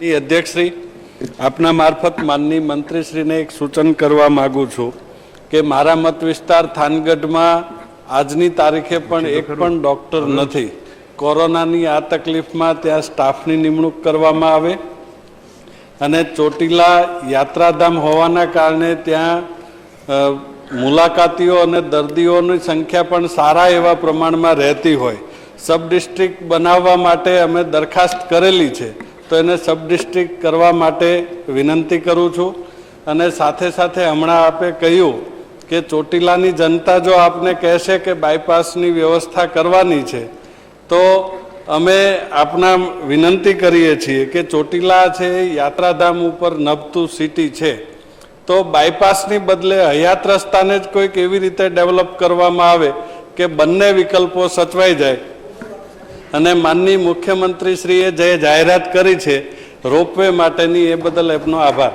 અધ્યક્ષશ્રી, આપના મારફત માનની મંત્રીશ્રીને એક સૂચન કરવા માગું છું કે મારા મત વિસ્તાર થાનગઢમાં આજની તારીખે પણ એક પણ ડૉક્ટર નથી. કોરોનાની આ તકલીફમાં ત્યાં સ્ટાફની નિમણૂક કરવામાં આવે અને ચોટીલા યાત્રાધામ હોવાના કારણે ત્યાં મુલાકાતીઓ અને દર્દીઓની સંખ્યા પણ સારા એવા પ્રમાણમાં રહેતી હોય. સબ ડિસ્ટ્રિક્ટ બનાવવા માટે અમે દરખાસ્ત કરેલી છે, તો એને સબ ડિસ્ટ્રિક્ટ કરવા માટે વિનંતી કરું છું. અને સાથે સાથે હમણાં આપે કહ્યું કે ચોટીલાની જનતા જો આપને કહેશે કે બાયપાસની વ્યવસ્થા કરવાની છે, તો અમે આપના વિનંતી કરીએ છીએ કે ચોટીલા છે યાત્રાધામ ઉપર નભતું સિટી છે, તો બાયપાસની બદલે હયાત રસ્તાને જ કોઈક એવી રીતે ડેવલપ કરવામાં આવે કે બંને વિકલ્પો સચવાઈ જાય. અને માનનીય મુખ્યમંત્રીશ્રીએ જે જાહેરાત કરી છે રોપવે માટેની, એ બદલ આપનો આભાર.